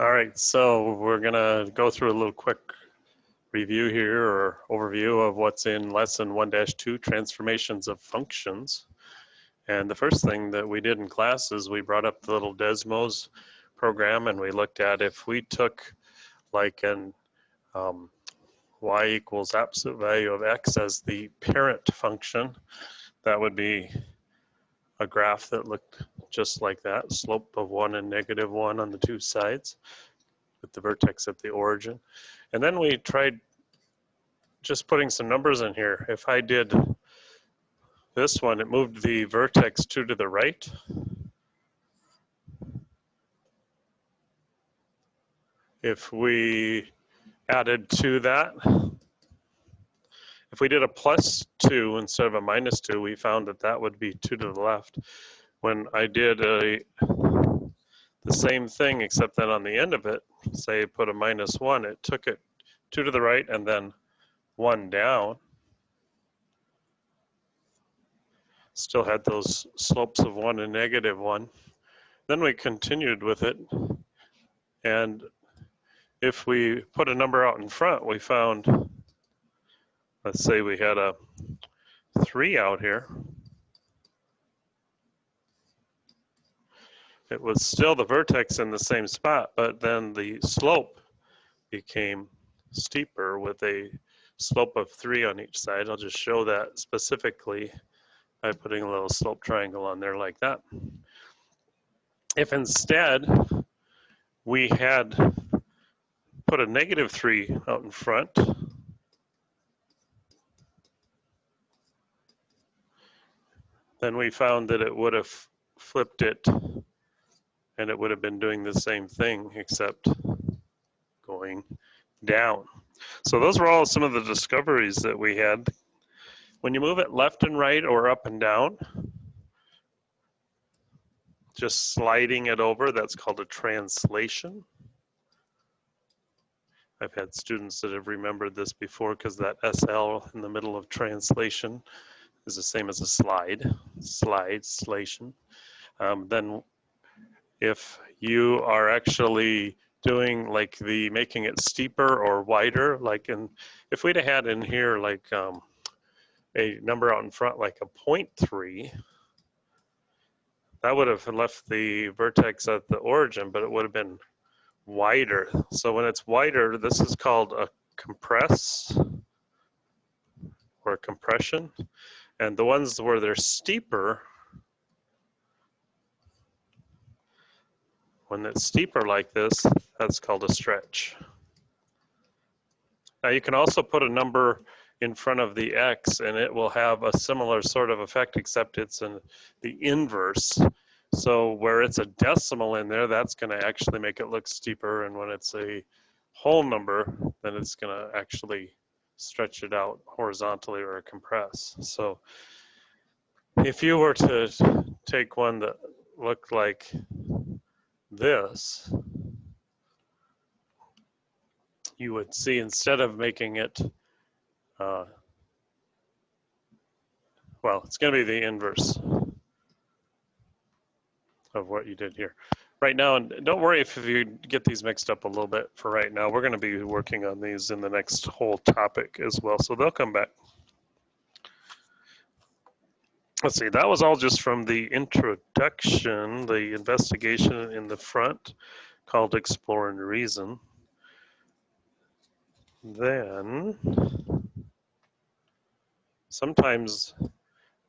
All right, so we're gonna go through a little quick review here or overview of what's in lesson 1-2, transformations of functions. And the first thing that we did in class is we brought up the little Desmos program and we looked at if we took like an y equals absolute value of x as the parent function, that would be a graph that looked just like that, slope of 1 and -1 on the two sides with the vertex at the origin. And then we tried just putting some numbers in here. If I did this one, it moved the vertex 2 to the right. If we added to that, if we did a +2 instead of a -2, we found that that would be 2 to the left. When I did the same thing, except then on the end of it, say put a -1, it took it 2 to the right and then 1 down. Still had those slopes of 1 and -1. Then we continued with it. And if we put a number out in front, we found, let's say we had a 3 out here. It was still the vertex in the same spot, but then the slope became steeper with a slope of 3 on each side. I'll just show that specifically by putting a little slope triangle on there like that. If instead we had put a -3 out in front, then we found that it would have flipped it and it would have been doing the same thing except going down. So those were all some of the discoveries that we had. When you move it left and right or up and down, just sliding it over, that's called a translation. I've had students that have remembered this before because that SL in the middle of translation is the same as a slation. Then if you are actually doing like the making it steeper or wider, like if we'd have had in here like a number out in front like a 0.3, that would have left the vertex at the origin, but it would have been wider. So when it's wider, this is called a compress or a compression. And the ones where they're steeper, when it's steeper like this, that's called a stretch. Now you can also put a number in front of the X and it will have a similar sort of effect, except it's in the inverse. So where it's a decimal in there, that's going to actually make it look steeper. And when it's a whole number, then it's going to actually stretch it out horizontally or compress. So if you were to take one that looked like this, you would see instead of making it, well, it's going to be the inverse of what you did here. Right now, and don't worry if you get these mixed up a little bit for right now. We're going to be working on these in the next whole topic as well, so they'll come back. Let's see, that was all just from the introduction, the investigation in the front called Explore and Reason. Then, sometimes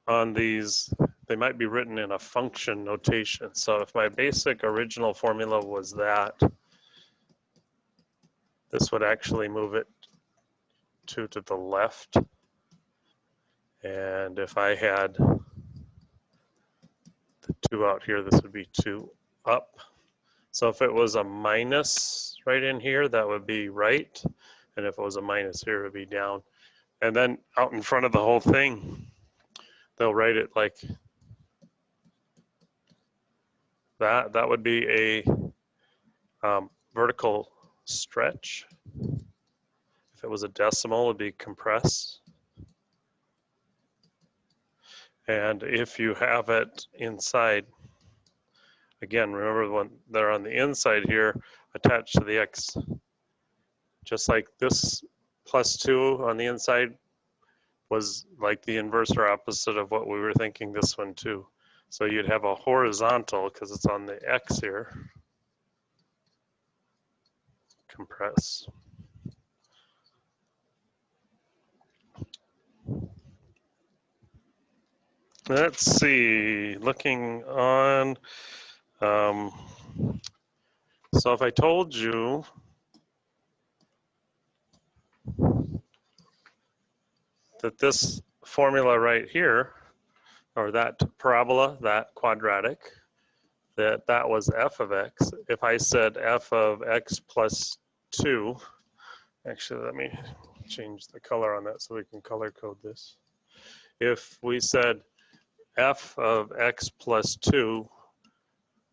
on these, they might be written in a function notation. So if my basic original formula was that, this would actually move it 2 to the left. And if I had the 2 out here, this would be 2 up. So if it was a minus right in here, that would be right. And if it was a minus here, it would be down. And then out in front of the whole thing, they'll write it like that. That would be a vertical stretch. If it was a decimal, it would be compress. And if you have it inside, again, remember when they're on the inside here, attached to the x. Just like this plus 2 on the inside was like the inverse or opposite of what we were thinking this one too. So you'd have a horizontal, because it's on the x here, compress. Let's see, looking on, so if I told you that this formula right here, or that parabola, that quadratic, that was f of x. If I said f of x plus 2, actually let me change the color on that so we can color code this. If we said f of x plus 2,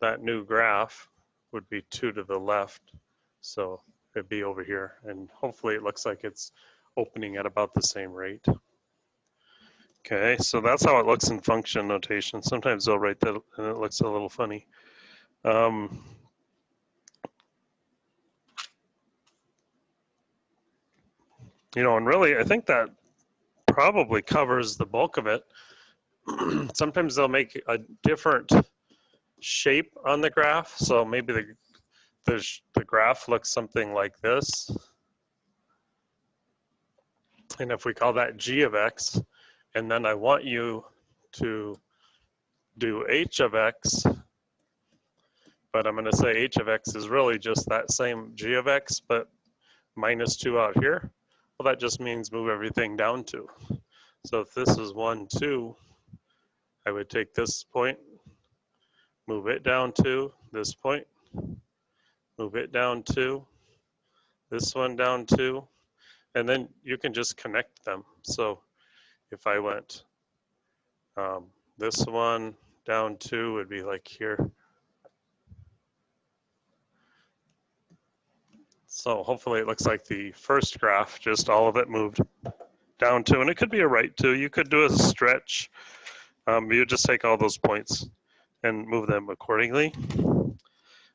that new graph would be 2 to the left. So it'd be over here. And hopefully it looks like it's opening at about the same rate. Okay, so that's how it looks in function notation. Sometimes they'll write that and it looks a little funny. You know, and really, I think that probably covers the bulk of it. Sometimes they'll make a different shape on the graph. So maybe the graph looks something like this. And if we call that g of x, and then I want you to do h of x, but I'm going to say h of x is really just that same g of x, but minus 2 out here. Well, that just means move everything down 2. So if this is 1, 2, I would take this point, move it down 2, this point, move it down 2, this one down 2, and then you can just connect them. So if I went this one down 2 would be like here. So hopefully it looks like the first graph, just all of it moved down 2, and it could be a right 2. You could do a stretch. You just take all those points and move them accordingly.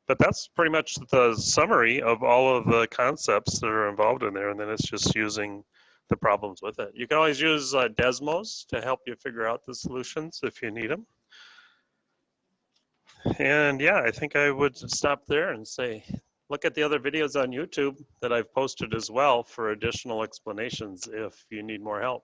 But that's pretty much the summary of all of the concepts that are involved in there, and then it's just using the problems with it. You can always use Desmos to help you figure out the solutions if you need them. And yeah, I think I would stop there and say, look at the other videos on YouTube that I've posted as well for additional explanations if you need more help.